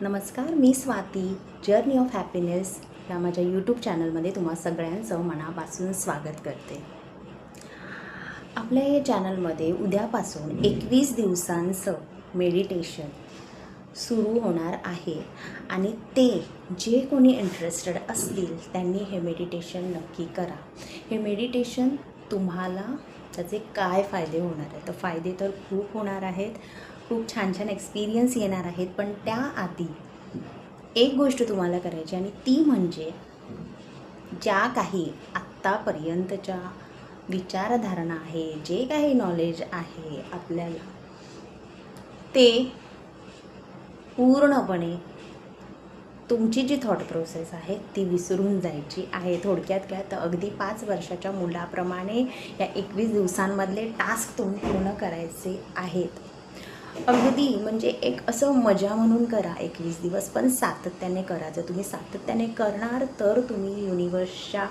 नमस्कार, मी Swati. Journey of happiness या माझ्या यूट्यूब चॅनलमध्ये तुम्हा सगळ्यांचं मनापासून स्वागत करते. आपल्या या चॅनलमध्ये उद्यापासून 21 दिवसांचं मेडिटेशन सुरू होणार आहे आणि ते जे कोणी इंटरेस्टेड असतील त्यांनी हे मेडिटेशन नक्की करा. हे मेडिटेशन तुम्हाला त्याचे काय फायदे होणार आहेत? तर फायदे तर खूप होणार आहेत, खूप छान छान एक्सपिरियन्स येणार आहेत. पण त्याआधी एक गोष्ट तुम्हाला करायची आणि ती म्हणजे ज्या काही आत्तापर्यंतच्या विचारधारणा आहे, जे काही नॉलेज आहे आपल्याला, ते पूर्णपणे तुमची जी थॉट प्रोसेस आहे ती विसरून जायची आहे. थोडक्यात काय, तर अगदी 5 वर्षाच्या मुलाप्रमाणे या 21 दिवसांमधले टास्क तुम्ही पूर्ण करायचे आहेत. अगदी म्हणजे एक असं मजा म्हणून करा 21 दिवस, पण सातत्याने करा. जर तुम्ही सातत्याने करणार तर तुम्ही युनिवर्सच्या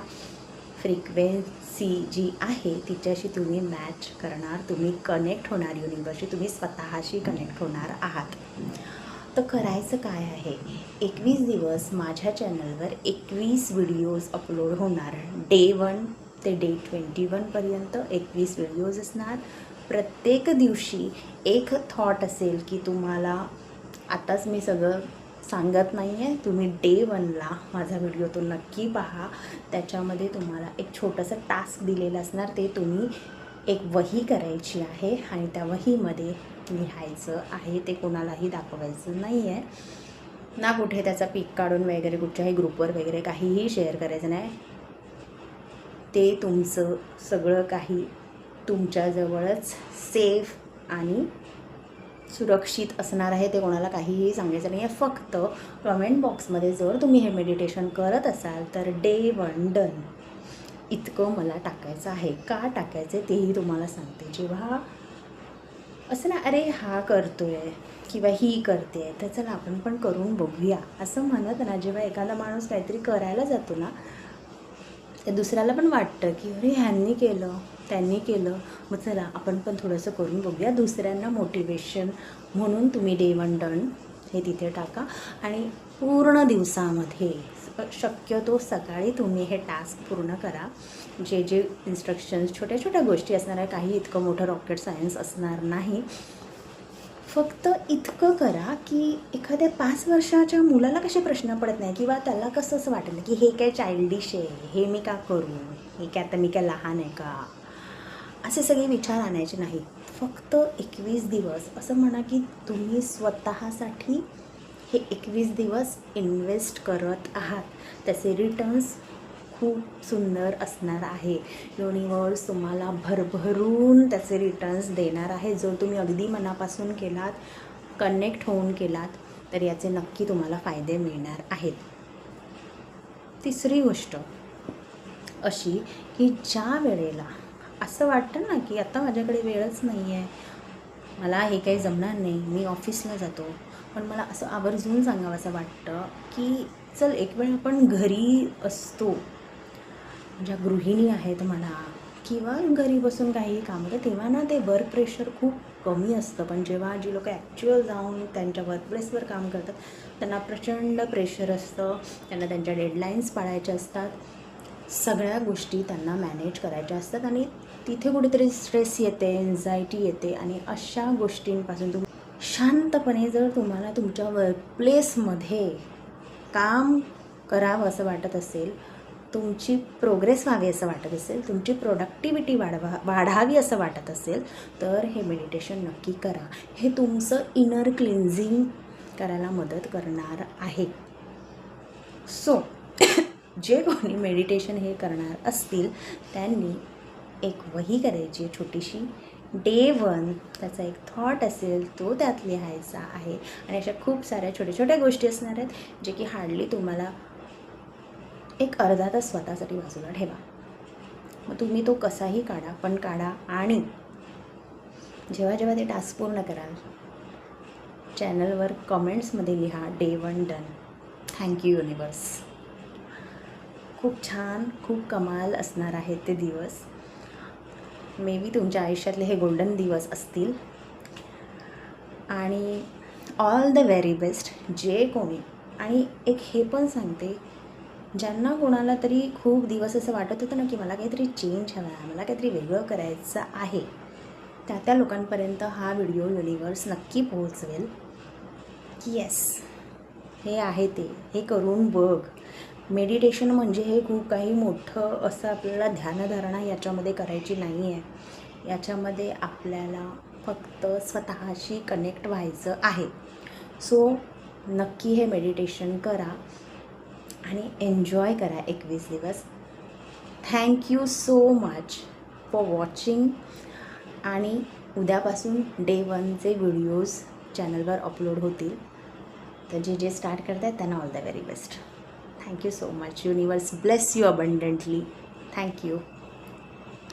फ्रिक्वेन्सी जी आहे तिच्याशी तुम्ही मॅच करणार, तुम्ही कनेक्ट होणार युनिवर्सशी, तुम्ही स्वतःशी कनेक्ट होणार आहात. तर करायचं काय आहे, 21 दिवस माझ्या चॅनलवर 21 व्हिडिओज अपलोड होणार. डे 1 ते डे 21पर्यंत 21 व्हिडिओज असणार. प्रत्येक दिवशी एक थॉट असेल की तुम्हाला, आताच मी सगळं सांगत नाही आहे, तुम्ही डे 1ला माझा व्हिडिओ तो नक्की पहा. त्याच्यामध्ये तुम्हाला एक छोटंसं टास्क दिलेलं असणार. ते तुम्ही एक वही करायची आहे आणि त्या वहीमध्ये लिहायचं आहे. ते कोणालाही दाखवायचं नाही आहे ना, कुठे त्याचा पिक काढून वगैरे कुठच्याही ग्रुपवर वगैरे काहीही शेअर करायचं नाही. ते तुमचं सगळं काही तुमच्याजवळच सेफ आणि सुरक्षित असणार आहे. ते कोणाला काहीही सांगायचं नाही आहे. फक्त कमेंट बॉक्समध्ये जर तुम्ही हे मेडिटेशन करत असाल तर डे 1 डन इतकं मला टाकायचं आहे. का टाकायचं आहे तेही तुम्हाला सांगते. जेव्हा असं ना, अरे हा करतोय किंवा ही करते आहे तर चला आपण पण करून बघूया असं म्हणत ना, जेव्हा एखादा माणूस काहीतरी करायला जातो ना, तर दुसऱ्याला पण वाटतं की अरे ह्यांनी केलं, त्यांनी केलं, मग चला आपण पण थोडंसं करून बघूया. दुसऱ्यांना मोटिवेशन म्हणून तुम्ही डे 1 डन हे तिथे टाका. आणि पूर्ण दिवसामध्ये शक्यतो सकाळी तुम्ही हे टास्क पूर्ण करा. जे जे इन्स्ट्रक्शन्स, छोट्या छोट्या गोष्टी असणार आहे, काही इतकं मोठं रॉकेट सायन्स असणार नाही. फक्त इतकं करा की एखाद्या 5 वर्षाच्या मुलाला कसे प्रश्न पडत नाही किंवा त्याला कसं असं वाटेल की हे काय चाइल्डिश आहे, हे मी का करू, हे काय आता मी काय लहान आहे का, असे सगळे विचार आणायचे नाहीत. फक्त 21 दिवस असं म्हणा की तुम्ही स्वतःसाठी हे 21 दिवस इन्व्हेस्ट करत आहात. त्याचे रिटर्न्स खूप सुंदर असणार आहे. युनिवर्स तुम्हाला भरभरून त्याचे रिटर्न्स देणार आहे. जर तुम्ही अगदी मनापासून केलात, कनेक्ट होऊन केलात, तर याचे नक्की तुम्हाला फायदे मिळणार आहेत. तिसरी गोष्ट अशी की ज्या वेळेला असं वाटतं ना की आता माझ्याकडे वेळच नाही आहे, मला हे काही जमणार नाही, मी ऑफिसला जातो, पण मला असं आवर्जून सांगावंसं वाटतं की चल एक वेळ आपण घरी असतो, ज्या गृहिणी आहेत म्हणा किंवा घरी बसून काही काम होतं, तेव्हा ना ते वर्क प्रेशर खूप कमी असतं. पण जेव्हा जी लोक ॲक्च्युअल जाऊन त्यांच्या वर्कप्लेसवर काम करतात त्यांना प्रचंड प्रेशर असतं. त्यांना त्यांच्या डेडलाईन्स पाळायच्या असतात, सगळ्या गोष्टी त्यांना मॅनेज करायच्या असतात आणि तिथे कुठेतरी स्ट्रेस येते, एन्झायटी येते. आणि अशा गोष्टींपासून तुम्ही शांतपणे, जर तुम्हाला तुमच्या वर्कप्लेसमध्ये काम करावं असं वाटत असेल, तुमची प्रोग्रेस व्हावी असं वाटत असेल, तुमची प्रोडक्टिव्हिटी वाढावी असं वाटत असेल, तर हे मेडिटेशन नक्की करा. हे तुमचं इनर क्लिन्झिंग करायला मदत करणार आहे. सो जे कोणी मेडिटेशन हे करणार असतील त्यांनी एक वही करायची छोटीशी. डे 1 त्याचा एक थॉट असेल तो त्यात लिहायचा आहे. आणि अशा खूप साऱ्या छोट्या छोट्या गोष्टी असणार आहेत जे की हार्डली तुम्हाला एक अर्धा तास स्वतःसाठी बाजूला ठेवा. मग तुम्ही तो कसाही काढा, पण काढा. आणि जेव्हा जेव्हा ते टास्क पूर्ण कराल, चॅनलवर कमेंट्समध्ये लिहा डे 1 डन. Thank you universe. खूप छान, खूप कमाल असणार आहेत ते दिवस. मे बी तुमच्या आयुष्यातले हे गोल्डन दिवस असतील. आणि ऑल द व्हेरी बेस्ट जे कोणी. आणि एक हे पण सांगते, ज्यांना कोणाला तरी खूप दिवस असं वाटत होतं ना की मला काहीतरी चेंज हवं आहे, मला काहीतरी वेगळं करायचं आहे, त्या लोकांपर्यंत हा व्हिडिओ युनिवर्स नक्की पोहोचवेल की येस, हे आहे ते, हे करून बघ. मेडिटेशन म्हणजे हे खूप काही मोठं असं आपल्याला ध्यानधारणा याच्यामध्ये करायची नाही आहे. याच्यामध्ये आपल्याला फक्त स्वतःशी कनेक्ट व्हायचं आहे. सो नक्की हे मेडिटेशन करा आणि एन्जॉय करा 21 दिवस. Thank you so much for watching. आणि उद्यापासून डे 1चे व्हिडिओज चॅनलवर अपलोड होतील. तर जे स्टार्ट करत आहेत त्यांना all the very best. Thank you so much. Universe bless you abundantly. Thank you.